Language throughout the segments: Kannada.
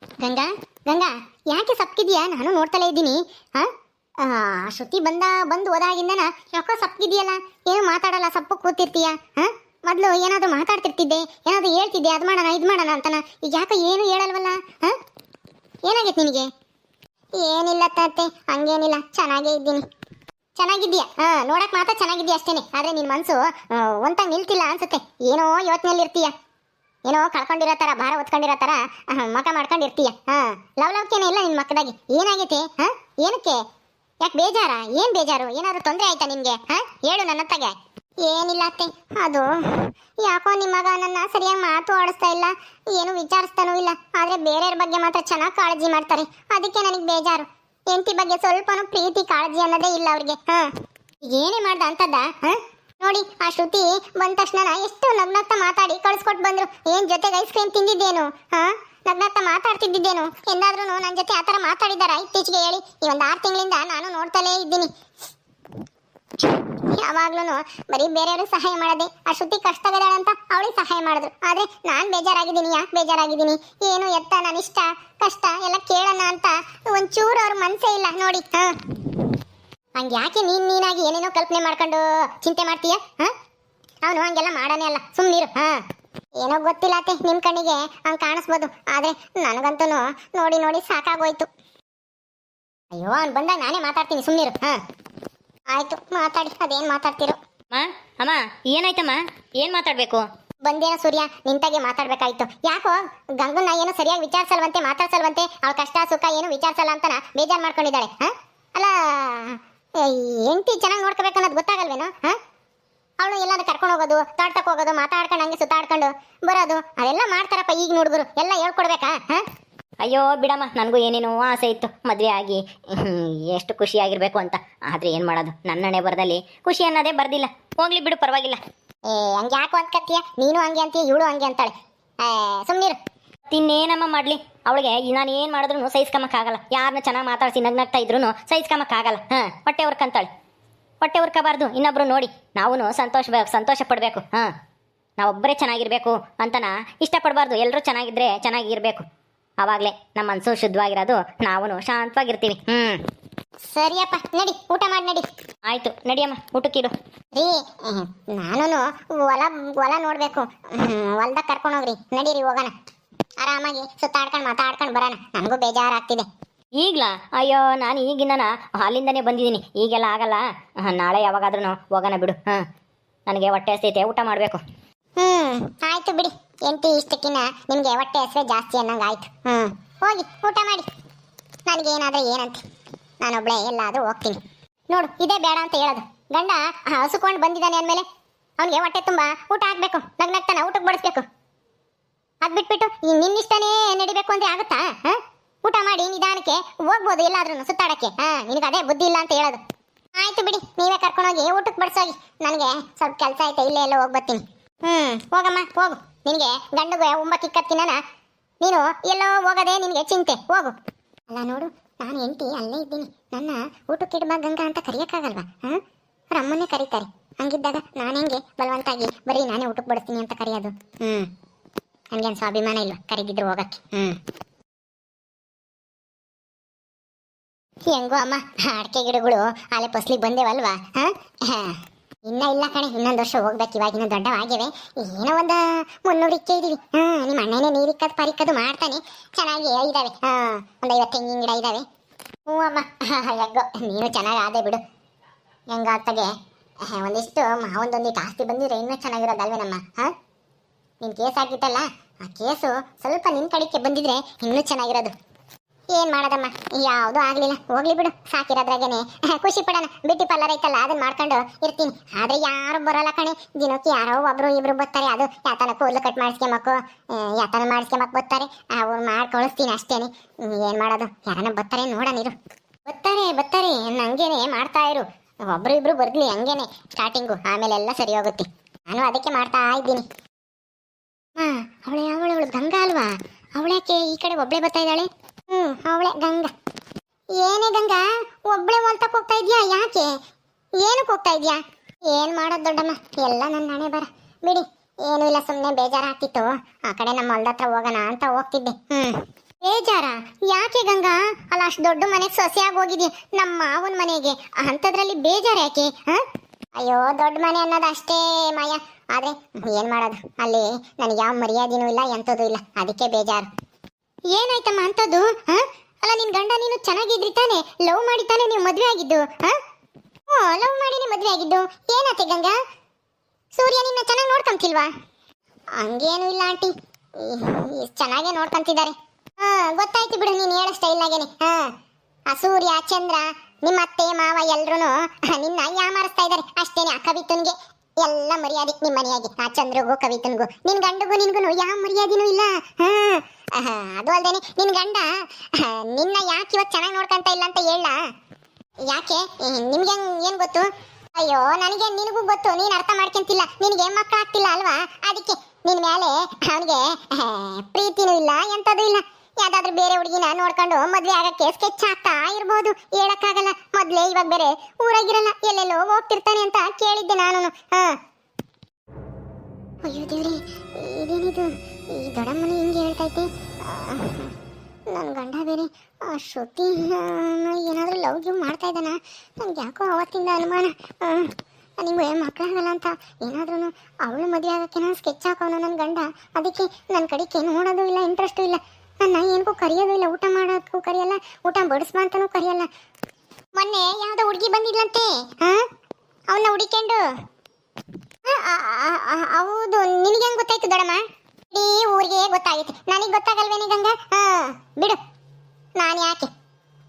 ಗಂಗಾ ಗಂಗಾ, ಯಾಕೆ ಸಪ್ಕಿದ್ಯಾ? ನಾನು ನೋಡ್ತಲೇ ಇದ್ದೀನಿ. ಹಾ, ಶ್ರುತಿ ಬಂದು ಹೋದಾಗಿಂದನ ಯಾಕೋ ಸಪ್ಕಿದ್ಯಲ್ಲ, ಏನು ಮಾತಾಡಲ್ಲ, ಸಪ್ಪು ಕೂತಿರ್ತೀಯ. ಹಾ, ಮೊದಲು ಏನಾದರೂ ಮಾತಾಡ್ತಿರ್ತಿದ್ದೆ, ಏನಾದರೂ ಹೇಳ್ತಿದ್ದೆ, ಅದು ಮಾಡೋಣ ಇದು ಮಾಡೋಣ ಅಂತನ. ಈಗ ಯಾಕೆ ಏನು ಹೇಳಲ್ವಲ್ಲ? ಹಾ, ಏನಾಗೈತೆ ನಿನಗೆ? ಏನಿಲ್ಲ ತಾತೆ, ಹಂಗೇನಿಲ್ಲ, ಚೆನ್ನಾಗೇ ಇದ್ದೀನಿ. ಚೆನ್ನಾಗಿದ್ಯಾ? ನೋಡಕ್ ಮಾತ್ರ ಚೆನ್ನಾಗಿದ್ಯಾ ಅಷ್ಟೇನೆ, ಆದ್ರೆ ನಿನ್ ಮನ್ಸು ಒಂತಾಗ ನಿಲ್ತಿಲ್ಲ ಅನ್ಸುತ್ತೆ. ಏನೋ ಯೋಚನೆಯಲ್ಲಿ ಇರ್ತೀಯ, ಏನೋ ಕಳ್ಕೊಂಡಿರೋ ತರ, ಭಾರ ಹೊತ್ಕೊಂಡಿರೋ ತರ ಮಕ ಮಾಡ್ಕೊಂಡಿರ್ತೀಯ. ಲವ್ಲವ್ಕೇನೆ ಇಲ್ಲ ನಿನ್ ಮಕ್ಕದಾಗಿ. ಏನಾಗೈತೆ? ಏನಕ್ಕೆ? ಯಾಕೆ ಬೇಜಾರ? ಏನ್ ಬೇಜಾರು? ಏನಾದ್ರು ತೊಂದರೆ ಆಯ್ತಾ ನಿನ್ಗೆ? ಹೇಳು ನನ್ನ ಹತ್ತಗೆ. ಏನಿಲ್ಲ ಅತ್ತೆ, ಅದು ಯಾಕೋ ನಿಮ್ಮ ಮಗ ನನ್ನ ಸರಿಯಾಗಿ ಮಾತು ಆಡಿಸ್ತಾ ಇಲ್ಲ, ಏನು ವಿಚಾರಿಸ್ತಾನೂ ಇಲ್ಲ. ಆದ್ರೆ ಬೇರೆಯವ್ರ ಬಗ್ಗೆ ಮಾತ್ರ ಚೆನ್ನಾಗಿ ಕಾಳಜಿ ಮಾಡ್ತಾರೆ, ಅದಕ್ಕೆ ನನಗೆ ಬೇಜಾರು. ಹೆಂಡತಿ ಬಗ್ಗೆ ಸ್ವಲ್ಪನೂ ಪ್ರೀತಿ ಕಾಳಜಿ ಅನ್ನೋದೇ ಇಲ್ಲ ಅವ್ರಿಗೆ. ಏನೇ ಮಾಡ್ದ ಅಂತದ? ನೋಡಿ, ಆ ಶ್ರುತಿ ಬಂದ ತಕ್ಷಣ ಎಷ್ಟು ನಗ್ನಗ್ತಾ ಮಾತಾಡಿ ಕಳ್ಸ್ಕೊಟ್ ಬಂದ್ರು. ಏನ್ ಜೊತೆಗೆ ಐಸ್ ಕ್ರೀಮ್ ತಿಂದಿದ್ದೇನು? ನಗ್ನಗ್ತಾ ಮಾತಾಡ್ತಿದ್ದೇನು? ಎಂದಾದ್ರೂ ನನ್ನ ಜೊತೆ ಆತರ ಮಾತಾಡಿದಾರ ಇತ್ತೀಚೆಗೆ ಹೇಳಿ? ಈ ಒಂದು 6 ತಿಂಗಳಿಂದ ನಾನು ನೋಡ್ತಲೇ ಇದ್ದೀನಿ. ಯಾವಾಗ್ಲೂ ಬರೀ ಬೇರೆಯವ್ರಿಗೆ ಸಹಾಯ ಮಾಡದೆ, ಆ ಶ್ರುತಿ ಕಷ್ಟವಿದ್ದಾಳೆ ಅಂತ ಅವಳಿಗೆ ಸಹಾಯ ಮಾಡಿದ್ರು. ಆದ್ರೆ ನಾನ್ ಬೇಜಾರಾಗಿದ್ದೀನಿ. ಯಾಕೆ ಬೇಜಾರಾಗಿದ್ದೀನಿ? ಏನು ಎತ್ತ ನನ್ನ ಇಷ್ಟ ಕಷ್ಟ ಎಲ್ಲ ಕೇಳೋಣ ಅಂತ ಒಂಚೂರು ಅವ್ರ ಮನ್ಸೇ ಇಲ್ಲ ನೋಡಿ. ಹಂಗೆ ಯಾಕೆ ನೀನಾಗಿ ಏನೇನೋ ಕಲ್ಪನೆ ಮಾಡ್ಕೊಂಡು ಚಿಂತೆ ಮಾಡ್ತೀಯ? ಅವನು ಹಂಗೆಲ್ಲ ಮಾಡಾನೇ ಅಲ್ಲ, ಸುಮ್ಮನಿರು. ಏನೋ ಗೊತ್ತಿಲ್ಲ ಅತ್ತೆ, ನಿಮ್ ಕಣ್ಣಿಗೆ ಹಂಗೆ ಕಾಣಿಸ್ಬೋದು, ಆದ್ರೆ ನನಗಂತೂ ನೋಡಿ ನೋಡಿ ಸಾಕಾಗೋಯ್ತು. ಅಯ್ಯೋ, ಅವ್ನು ಬಂದಾಗ ನಾನೇ ಮಾತಾಡ್ತೀನಿ, ಸುಮ್ಮನಿರು. ಆಯ್ತು, ಮಾತಾಡಿ, ಅದೇನ್ ಮಾತಾಡ್ತಿರೋ. ಅಮ್ಮ, ಏನಾಯ್ತಮ್ಮ? ಏನ್ ಮಾತಾಡ್ಬೇಕು? ಬಂದೇನೋ ಸೂರ್ಯ, ನಿಂತಾಗೆ ಮಾತಾಡ್ಬೇಕಾಯ್ತು. ಯಾಕೋ ಗಂಗನ್ನ ಏನೋ ಸರಿಯಾಗಿ ವಿಚಾರಿಸಲ್ವಂತೆ, ಮಾತಾಡ್ಸಲ್ವಂತೆ, ಅವಳ ಕಷ್ಟ ಸುಖ ಏನು ವಿಚಾರಿಸಲ್ಲ ಅಂತನ ಬೇಜಾರು ಮಾಡ್ಕೊಂಡಿದ್ದಾಳೆ. ಅಲ್ಲ, ಹೆಂಡತಿ ಚೆನ್ನಾಗಿ ನೋಡ್ಕೋಬೇಕು ಅನ್ನೋದು ಗೊತ್ತಾಗಲ್ವೇನೋ? ಅವಳು ಎಲ್ಲಾದ್ರೂ ಕರ್ಕೊಂಡು ಹೋಗೋದು, ತಾಡ್ತಕ್ ಹೋಗೋದು, ಮಾತಾಡ್ಕೊಂಡು ಹಂಗೆ ಸುತ್ತಾಡ್ಕೊಂಡು ಬರೋದು, ಅದೆಲ್ಲ ಮಾಡ್ತಾರಪ್ಪ ಈಗ ಹುಡುಗರು. ಎಲ್ಲ ಹೇಳ್ಕೊಡ್ಬೇಕಾ? ಅಯ್ಯೋ ಬಿಡಮ್ಮ, ನನಗೂ ಏನೇನೋ ಆಸೆ ಇತ್ತು ಮದುವೆ ಆಗಿ ಎಷ್ಟು ಖುಷಿಯಾಗಿರ್ಬೇಕು ಅಂತ. ಆದರೆ ಏನು ಮಾಡೋದು, ನನ್ನ ಹಣೆ ಬರದಲ್ಲಿ ಖುಷಿ ಅನ್ನೋದೇ ಬರ್ದಿಲ್ಲ. ಹೋಗ್ಲಿ ಬಿಡು, ಪರವಾಗಿಲ್ಲ. ಹಂಗೆ ಯಾಕೋ ಅಂದ್ಕತ್ತೀಯ? ನೀನು ಹಂಗೆ ಅಂತೀಯ, ಇವಳು ಹಂಗೆ ಅಂತಾಳೆ. ಸುಮ್ಮನಿರು. ಇನ್ನೇನಮ್ಮ ಮಾಡಲಿ, ಅವಳಿಗೆ ನಾನು ಏನು ಮಾಡಿದ್ರು ಸಹಿಸ್ಕೊಂಬಕ್ಕಾಗಲ್ಲ. ಯಾರನ್ನ ಚೆನ್ನಾಗಿ ಮಾತಾಡ್ಸಿ ನಗ್ನಗ್ತಾ ಇದ್ರು ಸಹಿಸ್ಕೊಂಬಕ್ಕಾಗಲ್ಲ. ಹೊಟ್ಟೆ ಹೊರ್ಕಂತಾಳೆ. ಹೊಟ್ಟೆ ಹೊರ್ಕೋಬಾರ್ದು, ಇನ್ನೊಬ್ರು ನೋಡಿ ನಾವು ಸಂತೋಷ ಪಡಬೇಕು. ನಾವೊಬ್ಬರೇ ಚೆನ್ನಾಗಿರ್ಬೇಕು ಅಂತನ ಇಷ್ಟಪಡಬಾರ್ದು. ಎಲ್ಲರೂ ಚೆನ್ನಾಗಿದ್ರೆ ಚೆನ್ನಾಗಿರ್ಬೇಕು. ಆವಾಗಲೇ ನಮ್ಮ ಮನಸ್ಸು ಶುದ್ಧವಾಗಿರೋದು, ನಾವು ಶಾಂತವಾಗಿರ್ತೀವಿ. ಸರಿಯಪ್ಪ, ನಡಿ, ಊಟ ಮಾಡಿ ನಡಿ. ಆಯ್ತು, ನಡಿಯಮ್ಮ, ಊಟಕ್ಕಿಡು. ರೀ, ನಾನು ಹೊಲ ನೋಡ್ಬೇಕು, ಹೊಲ್ದಾಗ ಕರ್ಕೊಂಡೋಗ್ರಿ. ನಡೀರಿ, ಹೋಗೋಣ. ಆರಾಮಾಗಿ ಸುತ್ತಾಡ್ಕೊಂಡು ಮಾತಾಡ್ಕೊಂಡು ಬರೋಣ. ನನಗೂ ಬೇಜಾರಾಗ್ತಿದೆ. ಈಗ್ಲಾ? ಅಯ್ಯೋ, ನಾನು ಈಗಿನ ಅಲ್ಲಿಂದನೇ ಬಂದಿದ್ದೀನಿ. ಈಗೆಲ್ಲ ಆಗಲ್ಲ, ನಾಳೆ ಯಾವಾಗಾದ್ರೂ ಹೋಗೋಣ ಬಿಡು. ನನಗೆ ಹೊಟ್ಟೆ ಹಸಿತೈತೆ, ಊಟ ಮಾಡಬೇಕು. ಆಯ್ತು ಬಿಡಿ. ಎಂಟಿ ಇಷ್ಟಕ್ಕಿನ್ನ ನಿಮ್ಗೆ ಹೊಟ್ಟೆ ಹೆಸರೇ ಜಾಸ್ತಿ ಅನ್ನಂಗೆ ಆಯ್ತು. ಹೋಗಿ ಊಟ ಮಾಡಿ. ನನಗೇನಾದ್ರೆ ಏನಂತೆ, ನಾನೊಬ್ಳೆ ಎಲ್ಲಾದ್ರೂ ಹೋಗ್ತೀನಿ. ನೋಡು, ಇದೇ ಬೇಡ ಅಂತ ಹೇಳೋದು. ಗಂಡ ಹಸುಕೊಂಡು ಬಂದಿದ್ದಾನೆ ಅಂದಮೇಲೆ ಅವ್ನಿಗೆ ಹೊಟ್ಟೆ ತುಂಬ ಊಟ ಹಾಕ್ಬೇಕು, ನಗ್ನಗ್ತಾನ ಊಟಕ್ಕೆ ಬಡಿಸ್ಬೇಕು. ಅದು ಬಿಟ್ಬಿಟ್ಟು ನಿನ್ನಿಷ್ಟನೇ ನಡಿಬೇಕು ಅಂದ್ರೆ ಆಗುತ್ತಾ? ಊಟ ಮಾಡಿ ನಿಧಾನಕ್ಕೆ ಹೋಗ್ಬೋದು ಎಲ್ಲಾದ್ರೂ ಸುತ್ತಾಡಕ್ಕೆ. ನಿನಗೆ ಅದೇ ಬುದ್ಧಿ ಇಲ್ಲ ಅಂತ ಹೇಳೋದು. ಆಯ್ತು ಬಿಡಿ, ನೀವೇ ಕರ್ಕೊಂಡೋಗಿ ಊಟಕ್ಕೆ ಬಡಿಸೋಗಿ. ನನಗೆ ಸ್ವಲ್ಪ ಕೆಲಸ ಐತೆ, ಇಲ್ಲೇ ಎಲ್ಲ ಹೋಗಿ ಬರ್ತೀನಿ. ಹೋಗಮ್ಮ, ಹೋಗು. ನಿನಗೆ ಗಂಡುಗೆ ಉಂಬಕ್ಕಿಕ್ಕತ್ತಿನ ನೀನು ಎಲ್ಲೋ ಹೋಗದೆ ನಿನಗೆ ಚಿಂತೆ, ಹೋಗು. ಅಲ್ಲ ನೋಡು, ನಾನು ಹೆಂಡತಿ ಅಲ್ಲೇ ಇದ್ದೀನಿ. ನನ್ನ ಊಟಕ್ಕಿಡ್ಬಾ ಗಂಗಾ ಅಂತ ಕರಿಯಕ್ಕಾಗಲ್ವಾ? ಅವ್ರ ಅಮ್ಮನ್ನೇ ಕರೀತಾರೆ. ಹಂಗಿದ್ದಾಗ ನಾನು ಹೆಂಗೆ ಬಲವಂತಾಗಿ ಬರೀ ನಾನೇ ಊಟಕ್ಕೆ ಬಡಿಸ್ತೀನಿ ಅಂತ ಕರೆಯೋದು? ನನಗೇನು ಸ್ವಾಭಿಮಾನ ಇಲ್ವಾ ಕರೀದಿದ್ರು ಹೋಗಕ್ಕೆ? ಹೆಂಗೋ ಅಮ್ಮ, ಅಡಿಕೆ ಗಿಡಗಳು ಆಲೆ ಫಸ್ಲಿಗೆ ಬಂದೇವಲ್ವಾ? ಇನ್ನ ಇಲ್ಲ ಕಣೆ, ಇನ್ನೊಂದು ವರ್ಷ ಹೋಗ್ಬೇಕು. ಇವಾಗ ಇನ್ನೂ ದೊಡ್ಡವಾಗಿವೆ. ಏನೋ ಒಂದು 300 ಇಕ್ಕೆ ಇದೀವಿ. ನಿಮ್ಮ ಅಣ್ಣನೇ ನೀರಿಕ್ಕದು ಪರಿಕ್ಕದು ಮಾಡ್ತಾನೆ. ಚೆನ್ನಾಗಿ ಇದಾವೆ. ಒಂದು 50 ತೆಂಗಿನ ಗಿಡ ಇದಾವೆ. ಅಮ್ಮ, ಹೆಂಗೋ ನೀನು ಚೆನ್ನಾಗಿ ಆದೆ ಬಿಡು. ಹೆಂಗಾಗ್ತಾಗೆ ಒಂದಿಷ್ಟು ಮಾವೊಂದೊಂದಿಟ್ಟು ಆಸ್ತಿ ಬಂದಿದ್ರೆ ಇನ್ನೂ ಚೆನ್ನಾಗಿರೋದಲ್ವೇನಮ್ಮ? ನಿನ್ ಕೇಸ್ ಆಗಿತ್ತಲ್ಲ, ಆ ಕೇಸು ಸ್ವಲ್ಪ ನಿನ್ ಕಡೆಗೆ ಬಂದಿದ್ರೆ ಇನ್ನೂ ಚೆನ್ನಾಗಿರೋದು. ಏನ್ ಮಾಡೋದಮ್ಮ, ಯಾವುದು ಆಗ್ಲಿಲ್ಲ, ಹೋಗ್ಲಿ ಬಿಡು. ಸಾಕಿರೋದ್ರಾಗೇನೆ ಖುಷಿ ಪಡೋಣ. ಬ್ಯೂಟಿ ಪಾರ್ಲರ್ ಐತಲ್ಲ, ಅದನ್ನ ಮಾಡ್ಕೊಂಡು ಇರ್ತೀನಿ. ಆದ್ರೆ ಯಾರು ಬರೋಲ್ಲ ಕಣೆ, ದಿನಕ್ಕೆ ಯಾರೋ ಒಬ್ರು ಇಬ್ರು ಬರ್ತಾರೆ. ಅದು ಯಾತನ ಕೂದಲು ಕಟ್ ಮಾಡಿಸ್ಕೊಂಬಕ್ಕು, ಯಾತನ ಮಾಡಿಸ್ಕೊಂಬಕ್ ಬರ್ತಾರೆ. ಅವ್ರು ಮಾಡಿ ಕಳಿಸ್ತೀನಿ ಅಷ್ಟೇನೆ. ಏನ್ ಮಾಡೋದು, ಯಾರನ್ನ ಬರ್ತಾರೆ ನೋಡೋಣಿರು. ಬರ್ತಾರೆ ಹಂಗೇನೆ ಮಾಡ್ತಾ ಇರು. ಒಬ್ರು ಇಬ್ರು ಬರ್ಲಿ ಹಂಗೇನೆ ಸ್ಟಾರ್ಟಿಂಗು, ಆಮೇಲೆ ಎಲ್ಲ ಸರಿ ಹೋಗುತ್ತೆ. ನಾನು ಅದಕ್ಕೆ ಮಾಡ್ತಾ ಇದ್ದೀನಿ. ಅವಳು ಗಂಗಾ ಅಲ್ವಾ? ಅವಳ್ಯಾಕೆ ಈ ಕಡೆ ಒಬ್ಳೆ ಬರ್ತಾ ಇದ್ದಾಳೆ? ಅವಳೆ ಗಂಗಾ. ಏನೇ ಗಂಗಾ, ಒಬ್ಳೆ ಹೊಲ್ತಕ್ಕೆ ಹೋಗ್ತಾ ಇದ್ಯಾ? ಯಾಕೆ, ಏನಕ್ಕೆ ಹೋಗ್ತಾ ಇದ್ಯಾ? ಏನ್ ಮಾಡೋದು ದೊಡ್ಡಮ್ಮ, ಎಲ್ಲ ನನ್ನ ಹಣೆ ಬರ ಬಿಡಿ. ಏನೂ ಇಲ್ಲ, ಸುಮ್ಮನೆ ಬೇಜಾರಾಗ್ತಿತ್ತು. ಆ ಕಡೆ ನಮ್ಮ ಹೊಲ್ದ ಹತ್ರ ಹೋಗೋಣ ಅಂತ ಹೋಗ್ತಿದ್ದೆ. ಬೇಜಾರ ಯಾಕೆ ಗಂಗಾ? ಅಲ್ಲ ಅಷ್ಟು ದೊಡ್ಡ ಮನೆಗೆ ಸೊಸೆಯಾಗಿ ಹೋಗಿದ್ಯಾ ನಮ್ಮ ಮಾವನ ಮನೆಗೆ, ಅಂಥದ್ರಲ್ಲಿ ಬೇಜಾರ ಯಾಕೆ? ಅಯ್ಯೋ ದೊಡ್ಡ ಮನೆ ಅನ್ನೋದು ಅಷ್ಟೇ ಮಾಯ, ಆದ್ರೆ ಏನ್ ಮಾಡೋದು, ಅಲ್ಲಿ ನನಗೆ ಯಾವ ಮರ್ಯಾದೆನೂ ಇಲ್ಲ ಎಂಥದ್ದು ಇಲ್ಲ, ಅದಕ್ಕೆ ಬೇಜಾರು. ಏನಾಯ್ತಮ್ಮ ಅಂಥದ್ದು? ಅಲ್ಲ ನಿನ್ ಗಂಡ ನೀನು ಚೆನ್ನಾಗಿದ್ರಿ ತಾನೆ, ಲವ್ ಮಾಡಿ ತಾನೆ ನೀವು ಮದ್ವೆ ಆಗಿದ್ದು? ಲವ್ ಮಾಡಿನೇ ಮದ್ವೆ ಆಗಿದ್ದು, ಏನಾಯ್ತು ಗಂಗಾ? ಸೂರ್ಯ ನಿನ್ನ ಚೆನ್ನಾಗಿ ನೋಡ್ಕೊಂತಿಲ್ವಾ? ಹಂಗೇನು ಇಲ್ಲ ಆಂಟಿ, ಚೆನ್ನಾಗೇ ನೋಡ್ಕೊಂತಿದ್ದಾರೆ. ಗೊತ್ತಾಯ್ತು ಬಿಡು, ನೀನು ಹೇಳೋ ಸ್ಟೈಲ್ನಾಗೇನೆ. ಆ ಸೂರ್ಯ ಚಂದ್ರ ನಿಮ್ಮ ಅತ್ತೆ ಮಾವ ಎಲ್ರು ನಿನ್ನ ಯಾಮಾರಿಸ್ತಾ ಇದ್ದಾರೆ ಅಷ್ಟೇನೆ. ಆ ಕವಿತನ್ಗೆ ಎಲ್ಲ ಮರ್ಯಾದೆ ನಿಮ್ಮ ಮನೆಯಾಗಿ, ಆ ಚಂದ್ರಗೂ ಕವಿತನ್ಗೂ, ನಿನ್ ಗಂಡಗೂ ನಿನ್ಗೂ ಯಾವ ಮರ್ಯಾದೆನೂ ಇಲ್ಲ. ಅದು ಅಲ್ದೇನೆ ನಿನ್ ಗಂಡ ನಿನ್ನ ಯಾಕೆ ಇವತ್ತು ಚೆನ್ನಾಗಿ ನೋಡ್ಕೊಂತ ಇಲ್ಲ ಅಂತ ಹೇಳ? ಯಾಕೆ ನಿಮ್ಗೆ ಏನ್ ಗೊತ್ತು? ಅಯ್ಯೋ ನನಗೆ ನಿನಗೂ ಗೊತ್ತು, ನೀನ್ ಅರ್ಥ ಮಾಡ್ಕೊಂತಿಲ್ಲ, ನಿನಗೆ ಮಕ್ಕಳು ಆಗ್ತಿಲ್ಲ ಅಲ್ವಾ, ಅದಕ್ಕೆ ನಿನ್ ಮೇಲೆ ಅವನಿಗೆ ಪ್ರೀತಿನೂ ಇಲ್ಲ ಎಂತದೂ ಇಲ್ಲ. ಯಾವ್ದಾದ್ರು ಬೇರೆ ಹುಡುಗಿನ ನೋಡ್ಕೊಂಡು ಮದ್ವೆ ಆಗಕ್ಕೆ ಸ್ಕೆಚ್ ಹಾಕ್ತಾ ಇರ್ಬೋದು, ಹೇಳಕ್ಕಾಗಲ್ಲ. ಮೊದ್ಲೇ ಇವಾಗ ಬೇರೆ ಊರಾಗಿರಲ್ಲ, ಎಲ್ಲೆಲ್ಲೋ ಹೋಗ್ತಿರ್ತಾನೆ ಅಂತ ಕೇಳಿದ್ದೆ ನಾನು. ಅಯ್ಯೋ ದೇವ್ರಿ, ಇದೇನಿದು ಈ ದೊಡ್ಡಮ್ಮನ ಹಿಂಗೆ ಹೇಳ್ತೈತೆ? ನನ್ನ ಗಂಡ ಬೇರೆ ಶ್ರುತಿ ಏನಾದರೂ ಲವ್ ಗಿವ್ ಮಾಡ್ತಾ ಇದ್ದಾನ? ನನ್ಗೆ ಯಾಕೋ ಅವತ್ತಿಂದ ಅನುಮಾನ. ನಿಮ್ಗೆ ಮಕ್ಕಳಾಗಲ್ಲ ಅಂತ ಏನಾದ್ರೂ ಅವಳು ಮದುವೆ ಆಗಕ್ಕೆ ನಾನು ಸ್ಕೆಚ್ ಹಾಕೋನು ನನ್ನ ಗಂಡ, ಅದಕ್ಕೆ ನನ್ನ ಕಡೆಗೆ ನೋಡೋದು ಇಲ್ಲ, ಇಂಟ್ರೆಸ್ಟು ಇಲ್ಲ, ನನ್ನ ಏನಕ್ಕೂ ಕರೆಯೋದು ಇಲ್ಲ, ಊಟ ಮಾಡೋದಕ್ಕೂ ಕರೆಯಲ್ಲ, ಊಟ ಬಡಿಸ್ಬಾ ಅಂತನೂ ಕರೆಯಲ್ಲ. ಮೊನ್ನೆ ಯಾವುದೋ ಹುಡುಗಿ ಬಂದಿದ್ಲಂತೆ, ಅವನ್ನ ಹುಡಿಕೊಂಡು. ಹೌದು, ನಿನಗೆ ಹೆಂಗೆ ಗೊತ್ತಾಯ್ತು ದೊಡ್ಡಮ್ಮ? ಇಡೀ ಊರಿಗೆ ಗೊತ್ತಾಗೈತೆ, ನನಗೆ ಗೊತ್ತಾಗಲ್ವೇನಿ ಗಂಗಾ? ಬಿಡು, ನಾನು ಯಾಕೆ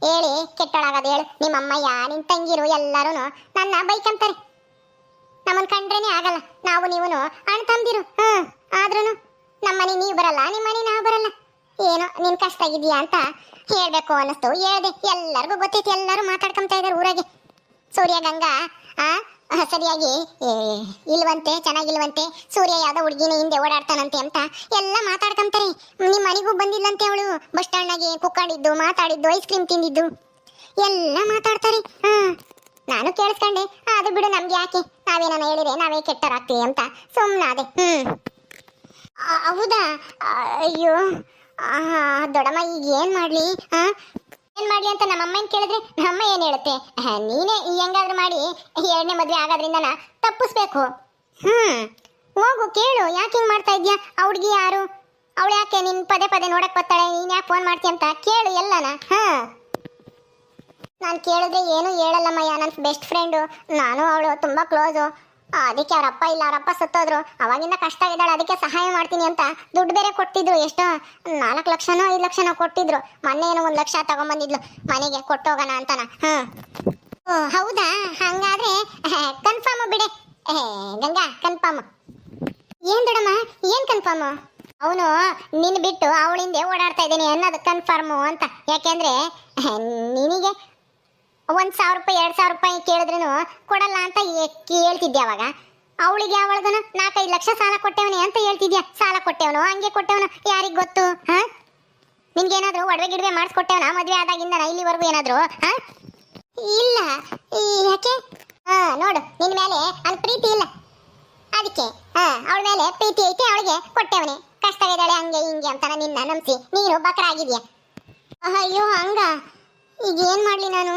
ಹೇಳಿ ಕೆಟ್ಟೊಳಾಗದು ಹೇಳು? ನಿಮ್ಮ ಅಮ್ಮಯ್ಯ ನಿನ್ ತಂಗಿರು ಎಲ್ಲರೂ ನನ್ನ ಬೈಕಂತಾರೆ, ನಮ್ಮನ್ ಕಂಡ್ರೇನೆ ಆಗಲ್ಲ, ನಾವು ನೀವು ಅಣ್ಣ ತಂದಿರು. ಆದ್ರೂ ನಮ್ಮನೆ ನೀವು ಬರಲ್ಲ, ನಿಮ್ಮನೆ ನಾವು ಬರಲ್ಲ, ಏನೋ ನಿನ್ ಕಷ್ಟ ಆಗಿದ್ಯಾ ಅಂತ ಹೇಳ್ಬೇಕು ಅನ್ನಿಸ್ತು, ಹೇಳ್ದೆ. ಎಲ್ಲರಿಗೂ ಗೊತ್ತೈತಿ, ಎಲ್ಲರೂ ಮಾತಾಡ್ಕೊಂತ ಇದಾರೆ ಊರಾಗೆ. ಸೂರ್ಯ ಗಂಗಾ ಸರಿಯಾಗಿ ಇಲ್ವಂತೆ, ಚೆನ್ನಾಗಿಲ್ವಂತೆ, ಸೂರ್ಯ ಯಾವ್ದೋ ಹುಡುಗಿನ ಹಿಂದೆ ಓಡಾಡ್ತಾನಂತೆ ಅಂತ ಎಲ್ಲ ಮಾತಾಡ್ಕೊಂತಾರೆ. ನಿಮ್ಮ ಮನೆಗೂ ಬಂದಿಲ್ಲಂತೆ ಅವಳು, ಬಸ್ ಸ್ಟ್ಯಾಂಡ್ನಾಗೆ ಕುಕ್ಕೊಂಡಿದ್ದು, ಮಾತಾಡಿದ್ದು, ಐಸ್ ಕ್ರೀಮ್ ತಿಂದಿದ್ದು ಎಲ್ಲ ಮಾತಾಡ್ತಾರೆ. ನಾನು ಕೇಳಿಸ್ಕೊಂಡೆ, ಅದು ಬಿಡು ನಮ್ಗೆ ಯಾಕೆ, ನಾವೇನ ಹೇಳಿದ್ರೆ ನಾವೇ ಕೆಟ್ಟರಾಗ್ತೀವಿ ಅಂತ ಸುಮ್ಮನಾದೆ. ಹೌದಾ? ಅಯ್ಯೋ ದೊಡ್ಡಮ್ಮ, ಈಗ ಏನ್ ಮಾಡ್ಲಿ ಅಂತ ನಮ್ಮಮ್ಮನ ಕೇಳಿದ್ರೆ ನಮ್ಮಮ್ಮ ಏನ್ ಹೇಳುತ್ತೆ? ನೀನೇ ಹೆಂಗಾದ್ರೂ ಮಾಡಿ 2ನೇ ಮದ್ವೆ ಆಗೋದ್ರಿಂದ ತಪ್ಪಿಸ್ಬೇಕು. ಹೋಗು ಕೇಳು, ಯಾಕೆ ಹಿಂಗ್ ಮಾಡ್ತಾ ಇದ್ಯಾ? ಆ ಹುಡ್ಗಿ ಯಾರು? ಅವಳು ಯಾಕೆ ನಿನ್ ಪದೇ ಪದೇ ನೋಡಕ್ ಬರ್ತಾಳೆ, ನೀನ್ ಯಾಕೆ ಫೋನ್ ಮಾಡ್ತೀಯ ಅಂತ ಕೇಳು ಎಲ್ಲನ. ನಾನು ಕೇಳಿದ್ರೆ ಏನು ಹೇಳಲ್ಲಮ್ಮಯ್ಯ, ನನ್ನ ಬೆಸ್ಟ್ ಫ್ರೆಂಡು, ನಾನು ಅವಳು ತುಂಬಾ ಕ್ಲೋಸು, ಅದಕ್ಕೆ ಅವ್ರಪ್ಪ ಇಲ್ಲ, ಅವರಪ್ಪ ಸತ್ತೋದ್ರು, ಅವಾಗಿಂದ ಕಷ್ಟ ಆಗಿದ್ದಾಳೆ, ಅದಕ್ಕೆ ಸಹಾಯ ಮಾಡ್ತೀನಿ ಅಂತ ದುಡ್ಡು ಬೇರೆ ಕೊಟ್ಟಿದ್ರು. ಎಷ್ಟೋ 4 ಲಕ್ಷನೋ 5 ಲಕ್ಷನೋ ಕೊಟ್ಟಿದ್ರು. ಮೊನ್ನೆ ಏನೋ 1 ಲಕ್ಷ ತಗೊಂಬಂದಿದ್ಲು ಮನೆಗೆ ಕೊಟ್ಟೋಗೋಣ ಅಂತನ. ಓ ಹೌದಾ? ಹಂಗಾದ್ರೆ ಕನ್ಫರ್ಮ್ ಬಿಡೆ ಗಂಗಾ, ಕನ್ಫರ್ಮ್. ಏನ್ ದೊಡ್ಡಮ್ಮ, ಏನ್ ಕನ್ಫರ್ಮ್? ಅವನು ನಿನ್ ಬಿಟ್ಟು ಅವಳಿಂದೆ ಓಡಾಡ್ತಾ ಇದ್ದೀನಿ ಅನ್ನೋದು ಕನ್ಫರ್ಮು ಅಂತ. ಯಾಕೆಂದ್ರೆ ನಿನಗೆ 1,000 ರೂಪಾಯಿ 2,000 ರೂಪಾಯಿ ಕೇಳಿದ್ರು ಕೊಡಲ್ಲ ಅಂತ ಹೇಳ್ತಿದ್ದೆ ಅವಾಗ. ಅವಳಿಗೆ ಅವಳಗನ 4-5 ಲಕ್ಷ ಸಾಲ ಕೊಟ್ಟೆವನೆ ಅಂತ ಹೇಳ್ತಿದ್ಯಾ. ಸಾಲ ಕೊಟ್ಟೆವನು, ಹಂಗೆ ಕೊಟ್ಟೆವನು, ಯಾರಿಗ್ ಗೊತ್ತು? ನಿನ್ಗೇನಾದ್ರು ಒಡವೆ ಗಿಡವೆ ಮಾಡಿಸ್ಕೊಟ್ಟೆವನ ಮದ್ವೆ ಆದಾಗಿಂದ ಇಲ್ಲಿವರೆಗೂ ಏನಾದ್ರು? ಇಲ್ಲ. ಯಾಕೆ? ನೋಡು, ನಿನ್ ಮೇಲೆ ನನ್ ಪ್ರೀತಿ ಇಲ್ಲ, ಅದಕ್ಕೆ ಅವಳ ಮೇಲೆ ಪ್ರೀತಿ ಐತೆ, ಅವಳಿಗೆ ಕೊಟ್ಟೆವನೆ. ಕಷ್ಟವಿದ್ದಾಳೆ ಹಂಗೆ ಹಿಂಗೆ ಅಂತ ನಿನ್ನ ನಂಬಿಸಿ ನೀನು ಬಕ್ರ ಆಗಿದ್ಯಾ. ಅಯ್ಯೋ ಹಂಗ, ಈಗ ಏನ್ ಮಾಡ್ಲಿ ನಾನು?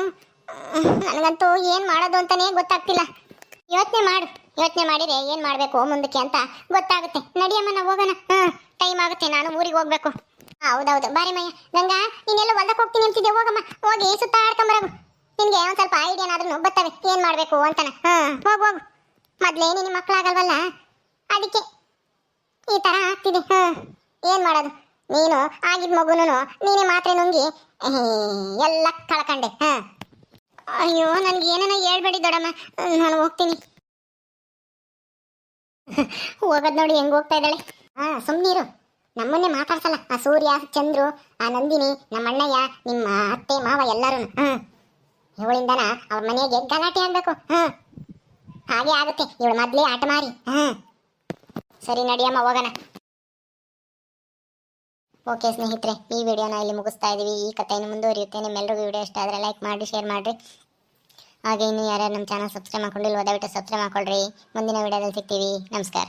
ನನಗಂತೂ ಏನ್ ಮಾಡೋದು ಅಂತಾನೆ ಗೊತ್ತಾಗ್ತಿಲ್ಲ. ಯೋಚನೆ ಮಾಡಿದ್ರೆ ಏನ್ ಮಾಡ್ಬೇಕು ಮುಂದಕ್ಕೆ ಅಂತ ಗೊತ್ತಾಗುತ್ತೆ. ನಡಿಯಮ್ಮ, ನಾವು ಹೋಗೋಣ, ಟೈಮ್ ಆಗುತ್ತೆ, ನಾನು ಊರಿಗೆ ಹೋಗ್ಬೇಕು. ಹೌದೌದು, ಬಾರಿ ಮಯ್ಯ. ಗಂಗಾ, ನೀನೆಲ್ಲ ಹೊಲಕ್ಕೆ ಹೋಗ್ತೀನಿ ಅಂತಿದ್ದೆ, ಹೋಗಮ್ಮ, ಹೋಗಿ ಸುತ್ತಾಡ್ಕೊಂಬರೋಗು. ನಿನ್ಗೆ ಒಂದ್ ಸ್ವಲ್ಪ ಐಡಿಯಾ ಏನಾದ್ರೂ ಬರ್ತವೆ ಏನ್ ಮಾಡ್ಬೇಕು ಅಂತಾನ. ಹೋಗು, ಮೊದ್ಲೇ ನಿನ್ನ ಮಕ್ಕಳಾಗಲ್ವಲ್ಲ, ಅದಕ್ಕೆ ಈ ತರ ಆಗ್ತಿದೆ. ಏನ್ ಮಾಡೋದು, ನೀನು ಆಗಿದ್ ಮಗುನು ನೀನೇ ಮಾತ್ರೆ ನುಂಗಿ ಎಲ್ಲ ಕಳ್ಕಂಡೆ. ಅಯ್ಯೋ, ನನ್ಗೆ ಏನೇನೋ ಹೇಳ್ಬೇಡಿ ದೊಡ್ಡಮ್ಮ, ನಾನು ಹೋಗ್ತೀನಿ. ಹೋಗೋದ್ ನೋಡಿ ಹೆಂಗ್ ಹೋಗ್ತಾ ಇದ್ದಾಳೆ. ಸುಮ್ನೀರು, ನಮ್ಮನ್ನೇ ಮಾತಾಡ್ಸಲ್ಲ ಆ ಸೂರ್ಯ, ಚಂದ್ರು, ಆ ನಂದಿನಿ, ನಮ್ಮ ಅಣ್ಣಯ್ಯ, ನಿಮ್ಮ ಅತ್ತೆ ಮಾವ ಎಲ್ಲರೂ. ಇವಳಿಂದನ ಅವ್ರ ಮನೆಗೆ ಗಲಾಟೆ ಆಗ್ಬೇಕು. ಹಾಗೆ ಆಗುತ್ತೆ, ಇವಳು ಮೊದ್ಲೇ ಆಟ ಮಾರಿ. ಸರಿ ನಡಿಯಮ್ಮ, ಹೋಗೋಣ. ಓಕೆ ಸ್ನೇಹಿತರೆ, ಈ ವಿಡಿಯೋನ ಇಲ್ಲಿ ಮುಗಿಸ್ತಾ ಇದೀವಿ. ಈ ಕಥೆಯನ್ನು ಮುಂದುವರಿಯುತ್ತೆ. ನಿಮ್ಮೆಲ್ಲರಿಗೂ ವಿಡಿಯೋ ಇಷ್ಟ ಆದರೆ ಲೈಕ್ ಮಾಡಿ, ಶೇರ್ ಮಾಡಿರಿ. ಹಾಗೆ ಇನ್ನು ಯಾರ್ಯಾರು ನಮ್ಮ ಚಾನಲ್ ಸಬ್ಸ್ಕ್ರೈಬ್ ಮಾಡ್ಕೊಂಡಿಲ್ವೋ ದಯವಿಟ್ಟು ಸಬ್ಸ್ಕ್ರೈಬ್ ಮಾಡ್ಕೊಳ್ರಿ. ಮುಂದಿನ ವಿಡಿಯೋದಲ್ಲಿ ಸಿಗ್ತೀವಿ. ನಮಸ್ಕಾರ.